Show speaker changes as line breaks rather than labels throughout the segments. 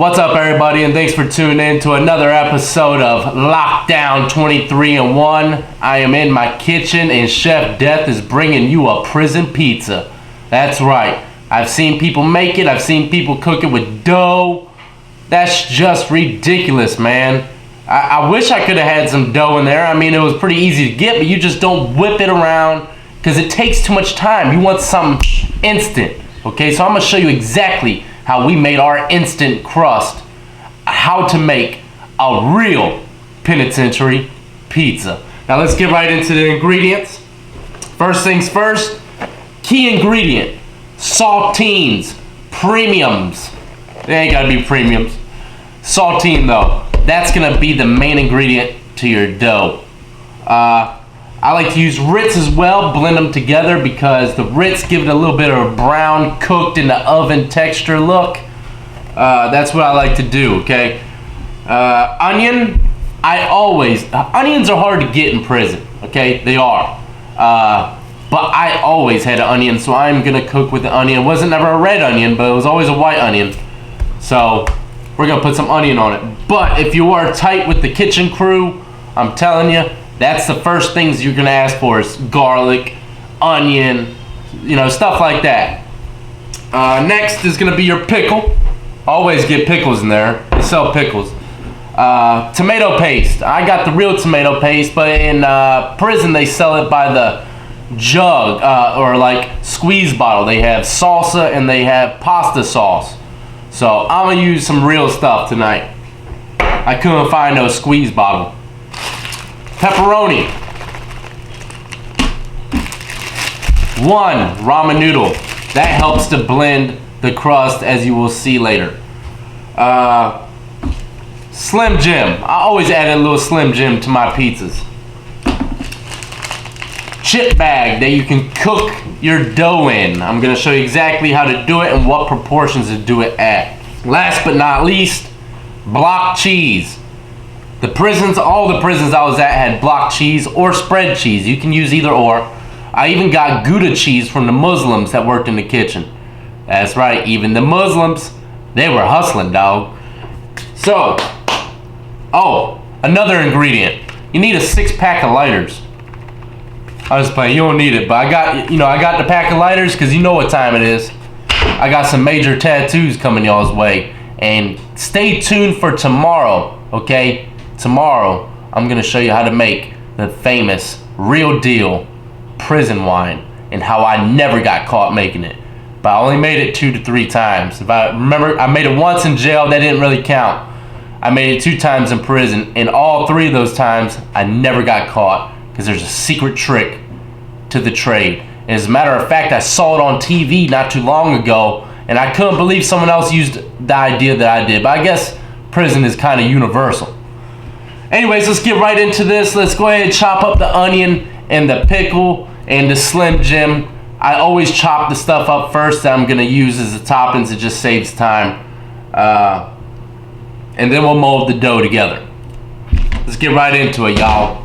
What's up, everybody, and thanks for tuning in to another episode of Lockdown 23-1. I am in my kitchen, and Chef Death is bringing you a prison pizza. That's right. I've seen people make it. I've seen people cook it with dough. That's just ridiculous, man. I wish I could have had some dough in there. I mean, it was pretty easy to get, but you just don't whip it around because it takes too much time. You want something instant, okay? So I'm going to show you exactly how we made our instant crust, how to make a real penitentiary pizza. Now let's get right into the ingredients. First things first, key ingredient, saltines, premiums. They ain't gotta be premiums. Saltine though, that's gonna be the main ingredient to your dough. I like to use Ritz as well, blend them together because the Ritz give it a little bit of a brown, cooked in the oven texture look. That's what I like to do, okay? Onion, onions are hard to get in prison, okay? They are. But I always had an onion, so I'm gonna cook with the onion. It wasn't never a red onion, but it was always a white onion. So we're gonna put some onion on it. But if you are tight with the kitchen crew, I'm telling you, that's the first things you're gonna ask for is garlic, onion, stuff like that. Next is gonna be your pickle. Always get pickles in there. They sell pickles. Tomato paste. I got the real tomato paste, but in prison they sell it by the jug or like squeeze bottle. They have salsa and they have pasta sauce. So I'm gonna use some real stuff tonight. I couldn't find no squeeze bottle. Pepperoni. 1 ramen noodle. That helps to blend the crust, as you will see later. Slim Jim. I always add a little Slim Jim to my pizzas. Chip bag that you can cook your dough in. I'm going to show you exactly how to do it and what proportions to do it at. Last but not least, block cheese. All the prisons I was at had block cheese or spread cheese. You can use either or. I even got Gouda cheese from the Muslims that worked in the kitchen. That's right, even the Muslims, they were hustling, dog. So, another ingredient. You need a 6-pack of lighters. I was playing, you don't need it, but I got the pack of lighters because you know what time it is. I got some major tattoos coming y'all's way. And stay tuned for tomorrow, okay? Tomorrow, I'm gonna show you how to make the famous, real deal prison wine and how I never got caught making it. But I only made it 2 to 3 times. If I remember, I made it once in jail, that didn't really count. I made it 2 times in prison, and all 3 of those times, I never got caught because there's a secret trick to the trade. And as a matter of fact, I saw it on TV not too long ago, and I couldn't believe someone else used the idea that I did. But I guess prison is kind of universal. Anyways, let's get right into this. Let's go ahead and chop up the onion and the pickle and the Slim Jim. I always chop the stuff up first that I'm gonna use as the toppings. It just saves time. And then we'll mold the dough together. Let's get right into it, y'all.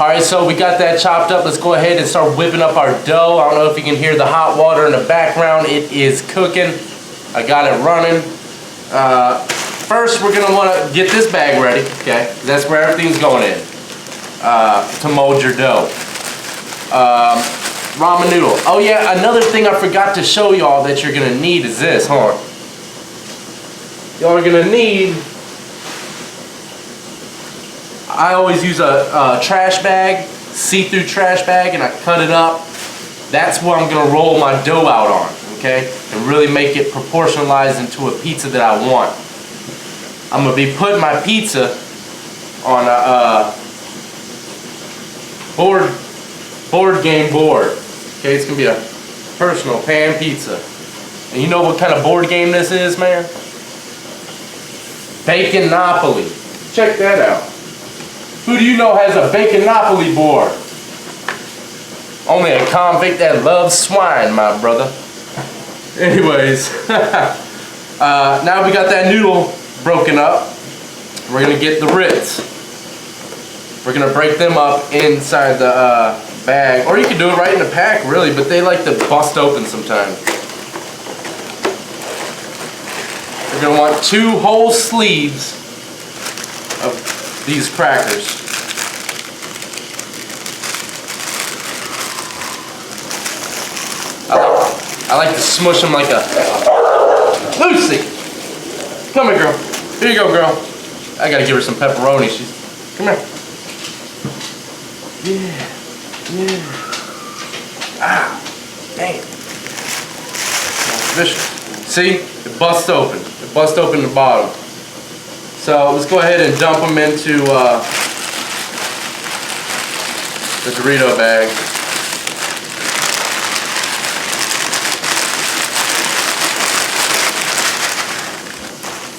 All right, so we got that chopped up. Let's go ahead and start whipping up our dough. I don't know if you can hear the hot water in the background. It is cooking. I got it running. First, we're gonna wanna get this bag ready, okay? That's where everything's going in, to mold your dough. Ramen noodle. Oh yeah, another thing I forgot to show y'all that you're gonna need is this, hold on. Y'all are gonna need, I always use a trash bag, see-through trash bag, and I cut it up. That's what I'm gonna roll my dough out on, okay? And really make it proportionalized into a pizza that I want. I'm gonna be putting my pizza on a board game board. Okay, it's gonna be a personal pan pizza. And you know what kind of board game this is, man? Baconopoly. Check that out. Who do you know has a Baconopoly board? Only a convict that loves swine, my brother. Anyways, now we got that noodle broken up. We're gonna get the Ritz. We're gonna break them up inside the bag, or you can do it right in the pack, really, but they like to bust open sometimes. We're gonna want 2 whole sleeves of these crackers. I like to smush them like a Lucy. Come here, girl. Here you go, girl. I gotta give her some pepperoni. She's come here. Yeah. Yeah. Ah, dang. Vicious. See? It busts open. It busts open the bottom. So let's go ahead and dump them into the Dorito bag.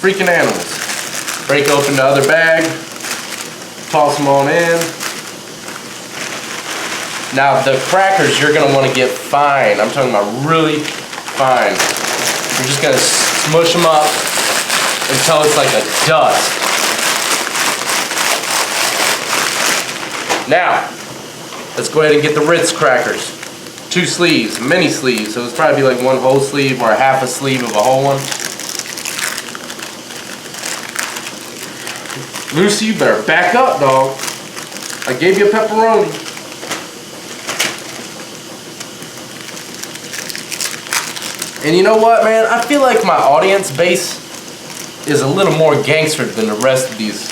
Freaking animals. Break open the other bag. Toss them on in. Now the crackers you're gonna want to get fine. I'm talking about really fine. You're just gonna smush them up until it's like a dust. Now, let's go ahead and get the Ritz crackers. 2 sleeves, mini sleeves. So it's probably be like 1 whole sleeve or a half a sleeve of a whole one. Lucy, you better back up, dog. I gave you a pepperoni. And you know what, man? I feel like my audience base is a little more gangster than the rest of these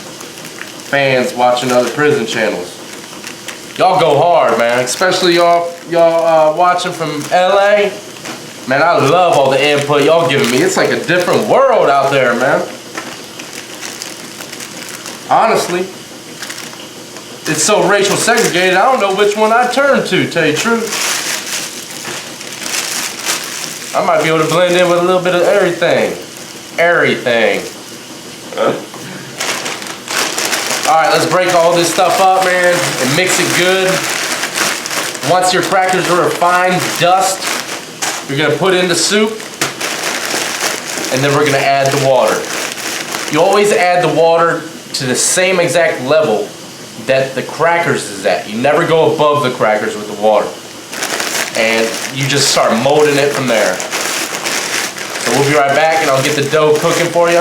fans watching other prison channels. Y'all go hard, man. Especially y'all watching from LA. Man, I love all the input y'all giving me. It's like a different world out there, man. Honestly, it's so racial segregated, I don't know which one I'd turn to, tell you the truth. I might be able to blend in with a little bit of everything. Everything. Alright, let's break all this stuff up, man, and mix it good. Once your crackers are a fine dust, you're going to put in the soup, and then we're going to add the water. You always add the water to the same exact level that the crackers is at. You never go above the crackers with the water. And you just start molding it from there. So we'll be right back and I'll get the dough cooking for you.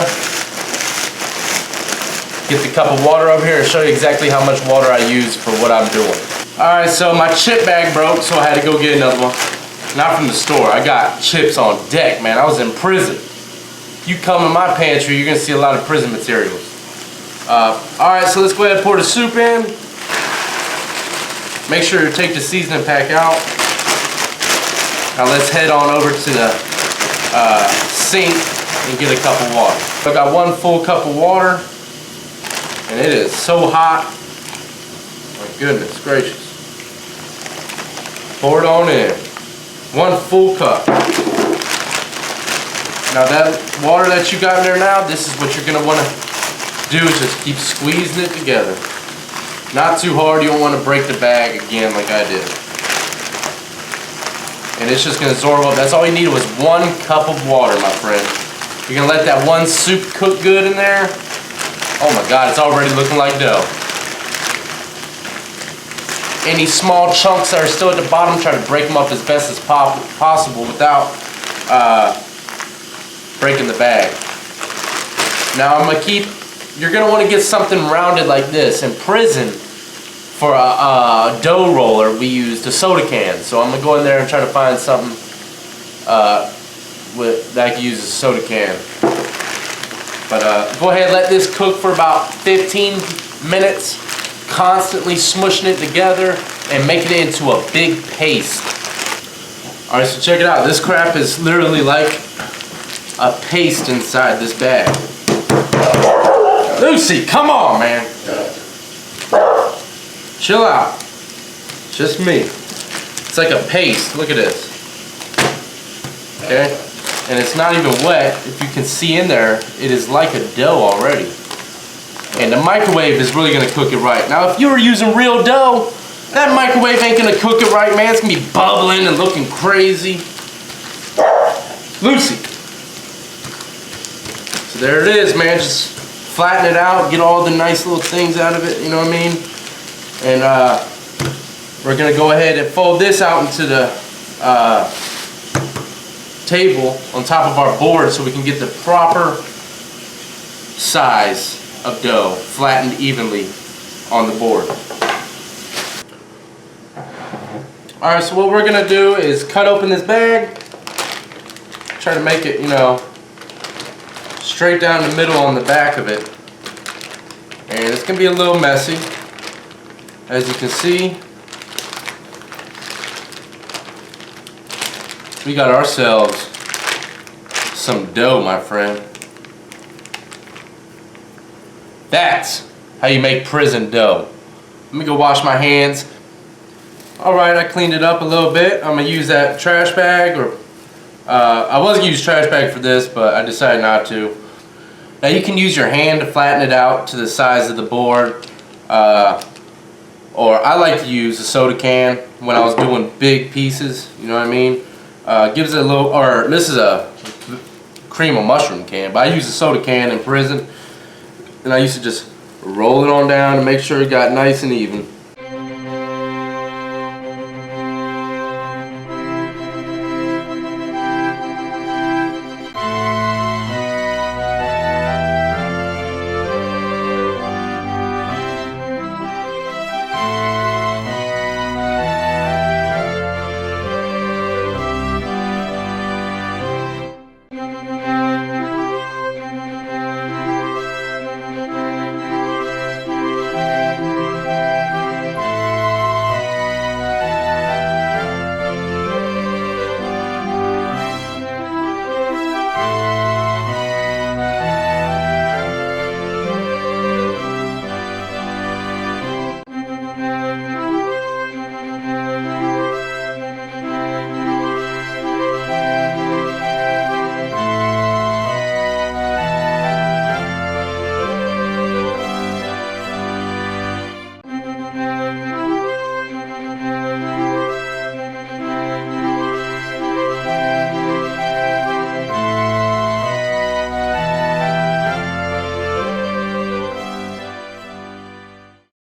Get the cup of water over here and show you exactly how much water I use for what I'm doing. Alright, so my chip bag broke, so I had to go get another one. Not from the store. I got chips on deck, man. I was in prison. You come in my pantry, you're going to see a lot of prison materials. Alright, so let's go ahead and pour the soup in. Make sure to take the seasoning pack out. Now let's head on over to the sink and get a cup of water. I got 1 full cup of water, and it is so hot. My goodness gracious. Pour it on in. 1 full cup. Now that water that you got in there now, this is what you're going to want to do, is just keep squeezing it together. Not too hard, you don't want to break the bag again like I did. And it's just going to absorb up. That's all you needed was 1 cup of water, my friend. You're going to let that 1 soup cook good in there. Oh my God, it's already looking like dough. any small chunks that are still at the bottom, try to break them up as best as possible without breaking the bag. Now you're gonna want to get something rounded like this. In prison, for a dough roller, we used a soda can. So I'm gonna go in there and try to find something that I can use as a soda can. But go ahead, let this cook for about 15 minutes, constantly smushing it together and making it into a big paste. Alright, so check it out. This crap is literally like a paste inside this bag. Lucy, come on, man. Chill out. It's just me. It's like a paste. Look at this. Okay? And it's not even wet. If you can see in there, it is like a dough already. And the microwave is really going to cook it right. Now, if you were using real dough, that microwave ain't going to cook it right, man. It's going to be bubbling and looking crazy. Lucy. So there it is, man. Just flatten it out, get all the nice little things out of it, you know what I mean? And we're going to go ahead and fold this out into the table on top of our board so we can get the proper size of dough flattened evenly on the board. Alright, so what we're going to do is cut open this bag, try to make it, you know, straight down the middle on the back of it. And it's going to be a little messy. As you can see, we got ourselves some dough, my friend. That's how you make prison dough. Let me go wash my hands. Alright, I cleaned it up a little bit. I'm going to use that trash bag, or I was going to use trash bag for this, but I decided not to. Now you can use your hand to flatten it out to the size of the board, or I like to use a soda can when I was doing big pieces, you know what I mean? Gives it a little, or this is a cream of mushroom can, but I use a soda can in prison, and I used to just roll it on down to make sure it got nice and even.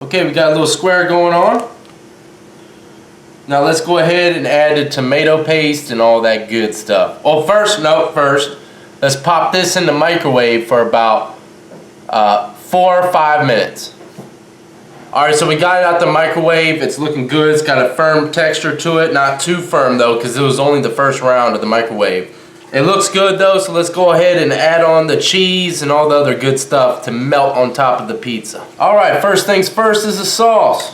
Okay, we got a little square going on. Now let's go ahead and add the tomato paste and all that good stuff. Oh, first, let's pop this in the microwave for about 4 or 5 minutes. Alright, so we got it out the microwave. It's looking good. It's got a firm texture to it. Not too firm though, because it was only the first round of the microwave. It looks good though, so let's go ahead and add on the cheese and all the other good stuff to melt on top of the pizza. Alright, first things first is the sauce.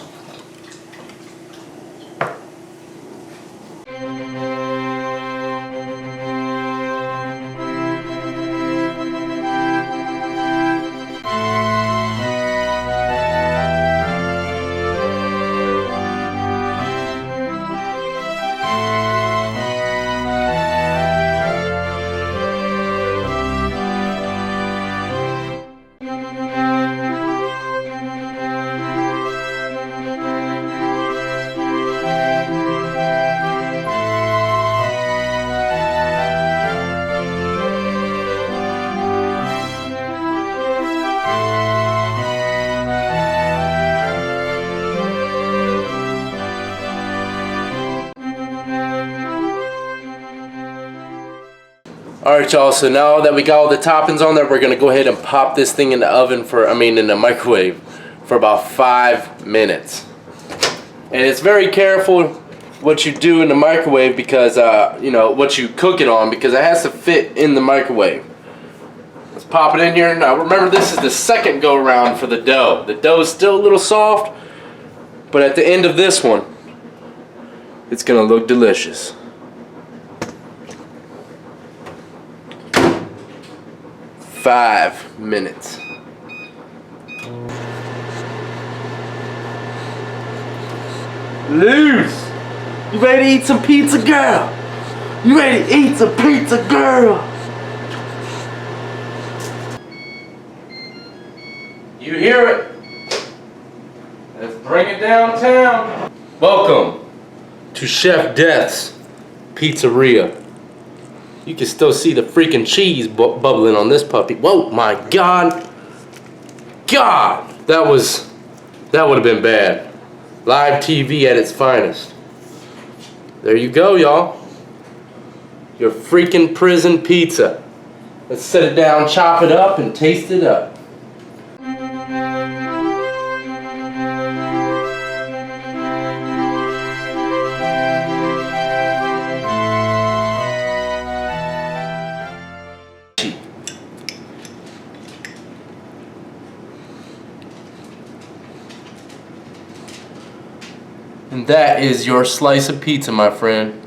Alright, y'all, so now that we got all the toppings on there, we're gonna go ahead and pop this thing in the oven in the microwave for about 5 minutes. And it's very careful what you do in the microwave because, what you cook it on, because it has to fit in the microwave. Let's pop it in here. Now remember, this is the second go around for the dough. The dough is still a little soft, but at the end of this one, it's gonna look delicious. Five minutes. Luz, you ready to eat some pizza, girl? You ready to eat some pizza, girl? You hear it? Let's bring it downtown. Welcome to Chef Death's Pizzeria. You can still see the freaking cheese bubbling on this puppy. Whoa, my God. God, that would have been bad. Live TV at its finest. There you go, y'all. Your freaking prison pizza. Let's set it down, chop it up, and taste it up. And that is your slice of pizza, my friend.